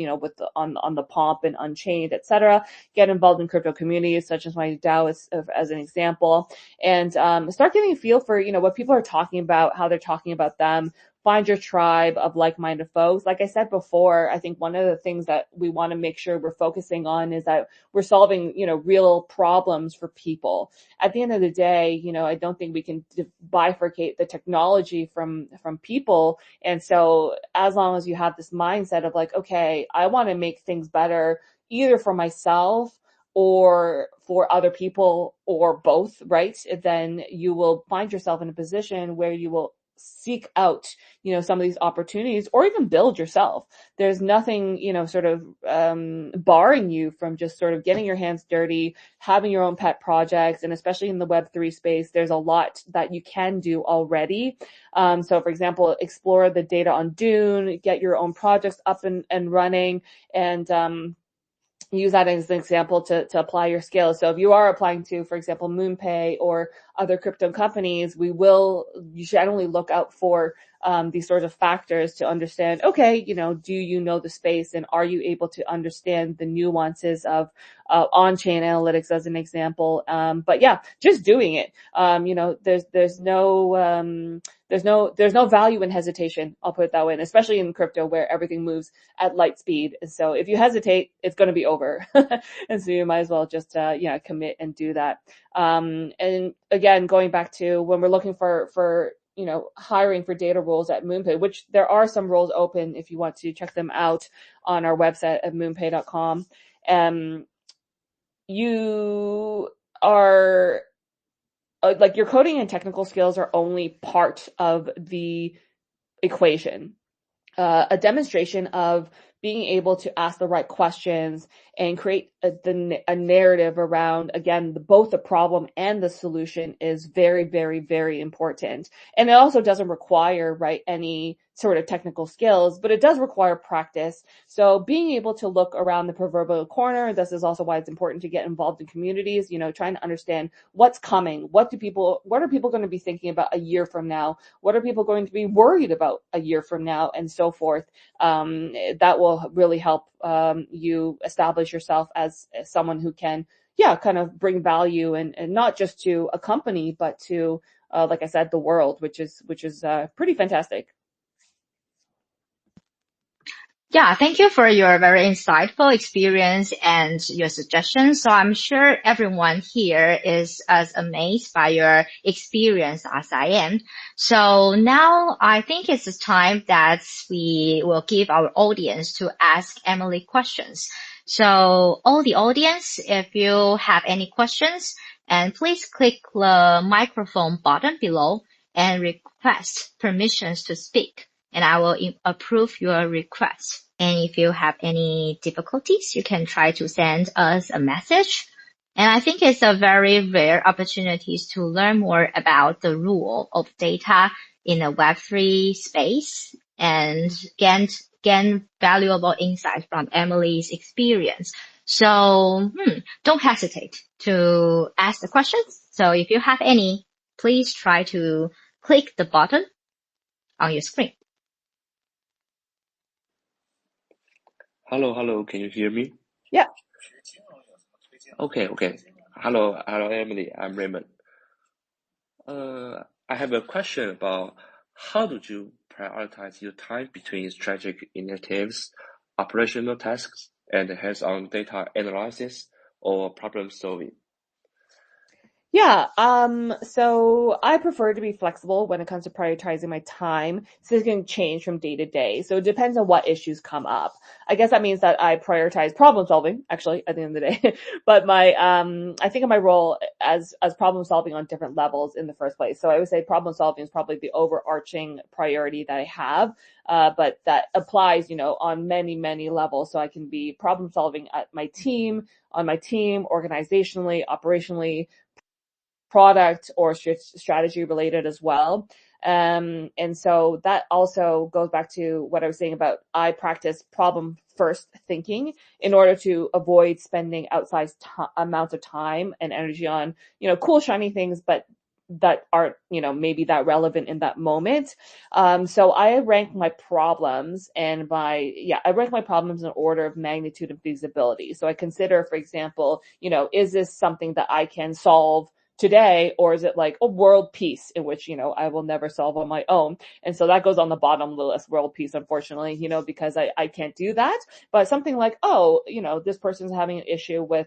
[SPEAKER 1] on the Pomp and Unchained, et cetera. Get involved in crypto communities, such as Mighty DAO as an example. And start getting a feel for, what people are talking about, how they're talking about them. Find your tribe of like-minded folks. Like I said before, I think one of the things that we want to make sure we're focusing on is that we're solving, real problems for people. At the end of the day, I don't think we can bifurcate the technology from people. And so as long as you have this mindset of like, okay, I want to make things better either for myself or for other people or both, right? Then you will find yourself in a position where you will seek out, some of these opportunities or even build yourself. There's nothing, barring you from just sort of getting your hands dirty, having your own pet projects. And especially in the Web3 space, there's a lot that you can do already. So for example, explore the data on Dune, get your own projects up and running, and, use that as an example to apply your skills. So if you are applying to, for example, MoonPay or other crypto companies, you should only look out for these sorts of factors to understand, okay, do you know the space, and are you able to understand the nuances of on-chain analytics as an example. But yeah, just doing it. There's no value in hesitation. I'll put it that way, and especially in crypto where everything moves at light speed. So if you hesitate, it's going to be over. And so you might as well just, commit and do that. And again, going back to when we're looking for hiring for data roles at MoonPay, which there are some roles open if you want to check them out on our website at moonpay.com. You are like your coding and technical skills are only part of the equation. A demonstration of being able to ask the right questions and create a narrative around, again, both the problem and the solution is very, very, very important. And it also doesn't require, right, any sort of technical skills, but it does require practice. So being able to look around the proverbial corner, this is also why it's important to get involved in communities, trying to understand what's coming. What are people going to be thinking about a year from now? What are people going to be worried about a year from now, and so forth? That will really help you establish yourself as someone who can, kind of bring value and not just to a company, but to, like I said, the world, which is pretty fantastic.
[SPEAKER 2] Yeah, thank you for your very insightful experience and your suggestions. So I'm sure everyone here is as amazed by your experience as I am. So now I think it's time that we will give our audience to ask Emily questions. So all the audience, if you have any questions, and please click the microphone button below and request permissions to speak, and I will approve your request. And if you have any difficulties, you can try to send us a message And I think it's a very rare opportunity to learn more about the rule of data in the Web3 space and gain valuable insights from Emily's experience. So don't hesitate to ask the questions. So if you have any, please try to click the button on your screen.
[SPEAKER 3] Hello, can you hear me?
[SPEAKER 1] Yeah.
[SPEAKER 3] Okay. Hello, Emily. I'm Raymond. I have a question about how do you prioritize your time between strategic initiatives, operational tasks, and hands-on data analysis or problem solving?
[SPEAKER 1] Yeah, so I prefer to be flexible when it comes to prioritizing my time, so it can change from day to day. So it depends on what issues come up. I guess that means that I prioritize problem solving, actually, at the end of the day. But I think of my role as problem solving on different levels in the first place. So I would say problem solving is probably the overarching priority that I have. But that applies, on many, many levels. So I can be problem solving at my team, on my team, organizationally, operationally, product or strategy related as well. And so that also goes back to what I was saying about I practice problem first thinking in order to avoid spending outsized amounts of time and energy on, cool, shiny things, but that aren't, maybe that relevant in that moment. So I rank my problems I rank my problems in order of magnitude and feasibility. So I consider, for example, is this something that I can solve today, or is it like a world peace in which, I will never solve on my own? And so that goes on the bottom of the list, world peace, unfortunately, because I can't do that. But something like, this person's having an issue with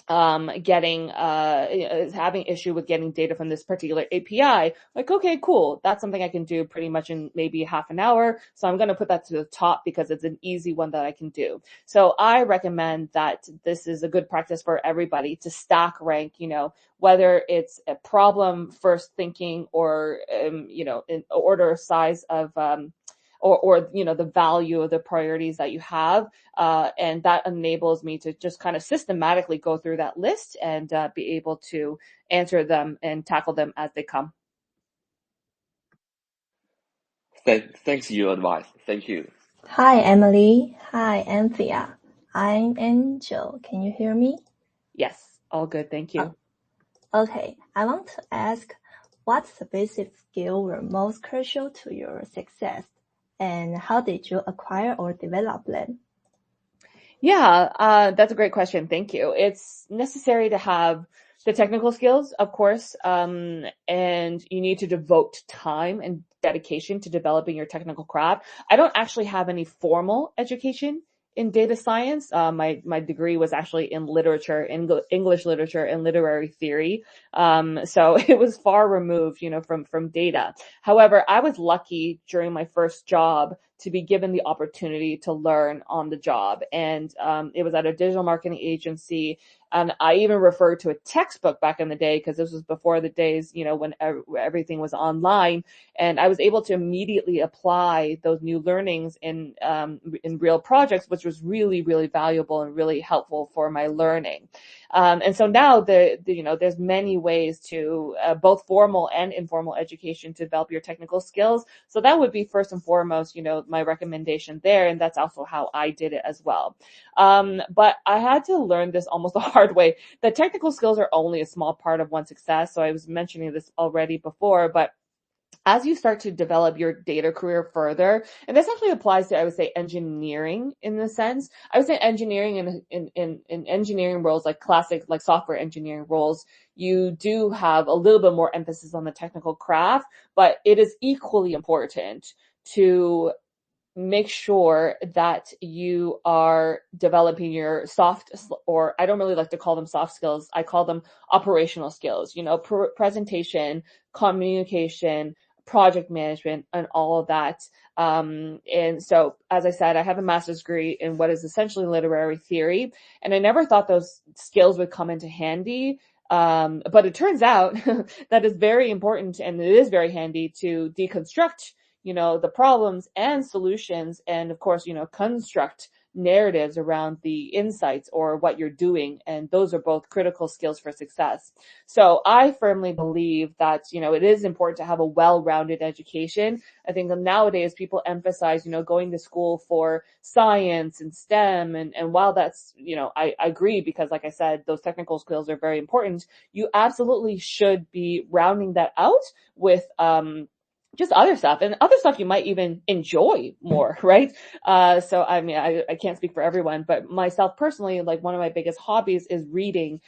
[SPEAKER 1] is having issue with getting data from this particular API. Like, okay, cool. That's something I can do pretty much in maybe half an hour. So I'm going to put that to the top because it's an easy one that I can do. So I recommend that this is a good practice for everybody to stack rank, whether it's a problem first thinking or, in order size of, or the value of the priorities that you have. And that enables me to just kind of systematically go through that list and be able to answer them and tackle them as they come.
[SPEAKER 3] Thanks for your advice. Thank you.
[SPEAKER 4] Hi, Emily. Hi, Anthea. I'm Angel. Can you hear me?
[SPEAKER 1] Yes, all good. Thank you.
[SPEAKER 4] Okay, I want to ask, what's the basic skill were most crucial to your success, and how did you acquire or develop them?
[SPEAKER 1] Yeah, that's a great question. Thank you. It's necessary to have the technical skills, of course, and you need to devote time and dedication to developing your technical craft. I don't actually have any formal education in data science. My degree was actually in literature, English literature and literary theory. So it was far removed, from data. However, I was lucky during my first job to be given the opportunity to learn on the job. And it was at a digital marketing agency. And I even referred to a textbook back in the day because this was before the days, when everything was online. And I was able to immediately apply those new learnings in real projects, which was really, really valuable and really helpful for my learning. And so now there's many ways to both formal and informal education to develop your technical skills. So that would be first and foremost, my recommendation there. And that's also how I did it as well. But I had to learn this almost the hard way. The technical skills are only a small part of one's success. So I was mentioning this already before, but as you start to develop your data career further, and this actually applies to, I would say, engineering in the sense, I would say engineering in engineering roles, like classic, like software engineering roles, you do have a little bit more emphasis on the technical craft, but it is equally important to make sure that you are developing your or I don't really like to call them soft skills. I call them operational skills, presentation, communication, project management, and all of that. And so, as I said, I have a master's degree in what is essentially literary theory, and I never thought those skills would come into handy. But it turns out that it's very important and it is very handy to deconstruct the problems and solutions, and of course, construct narratives around the insights or what you're doing. And those are both critical skills for success. So I firmly believe that, it is important to have a well-rounded education. I think that nowadays people emphasize, going to school for science and STEM. And while that's, I agree, because like I said, those technical skills are very important. You absolutely should be rounding that out with, just other stuff, and other stuff you might even enjoy more, right? So I mean, I can't speak for everyone, but myself personally, like one of my biggest hobbies is reading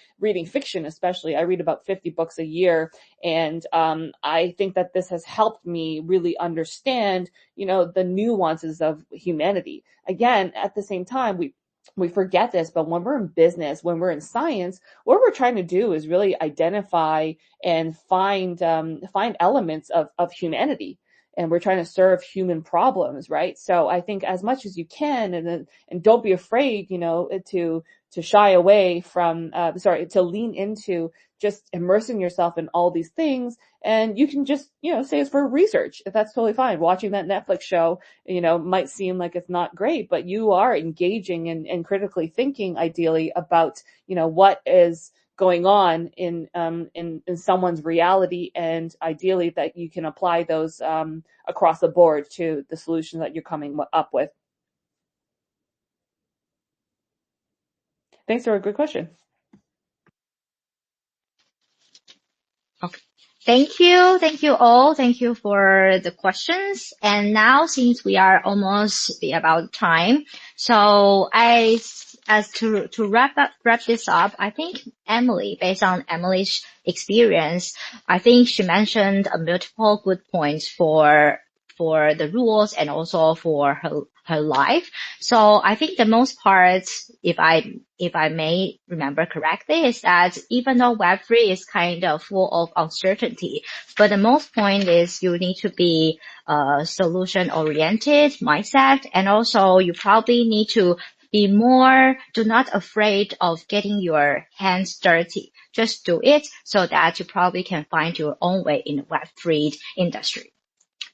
[SPEAKER 1] fiction, especially. I read about 50 books a year. And, I think that this has helped me really understand, the nuances of humanity. Again, at the same time, we forget this, but when we're in business, when we're in science, what we're trying to do is really identify and find elements of humanity. And we're trying to serve human problems, right? So I think as much as you can, and don't be afraid, to shy away from, to lean into just immersing yourself in all these things. And you can just, say it's for research. If that's totally fine. Watching that Netflix show, might seem like it's not great, but you are engaging and critically thinking ideally about, what is going on in someone's reality, and ideally that you can apply those, across the board to the solution that you're coming up with. Thanks for a good question.
[SPEAKER 2] Okay. Thank you. Thank you all. Thank you for the questions. And now, since we are almost about time, so to wrap this up, I think Emily, based on Emily's experience, I think she mentioned multiple good points for the rules and also for her life. So I think the most part, if I may remember correctly, is that even though Web3 is kind of full of uncertainty, but the most point is you need to be solution oriented mindset, and also you probably need to be do not afraid of getting your hands dirty. Just do it so that you probably can find your own way in the Web3 industry.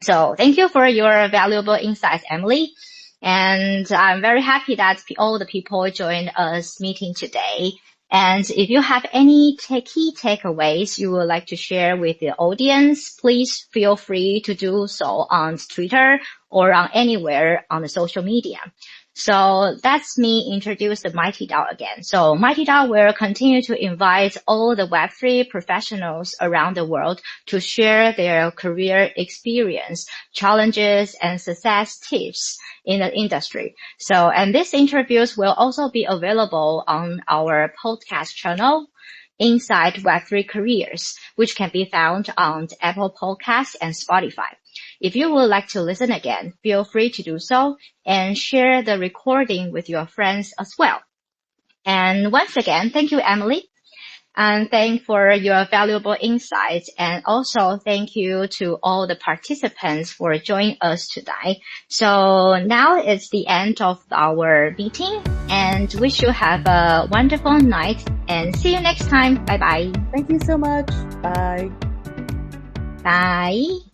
[SPEAKER 2] So thank you for your valuable insights, Emily. And I'm very happy that all the people joined us meeting today. And if you have any key takeaways you would like to share with the audience, please feel free to do so on Twitter or on anywhere on the social media. So that's me introduce the Mighty DAO again. So Mighty DAO will continue to invite all the Web3 professionals around the world to share their career experience, challenges, and success tips in the industry. So, and these interviews will also be available on our podcast channel, Inside Web3 Careers, which can be found on Apple Podcasts and Spotify. If you would like to listen again, feel free to do so and share the recording with your friends as well. And once again, thank you, Emily. And thank for your valuable insights. And also thank you to all the participants for joining us today. So now it's the end of our meeting, and wish you have a wonderful night and see you next time. Bye bye.
[SPEAKER 1] Thank you so much. Bye.
[SPEAKER 2] Bye.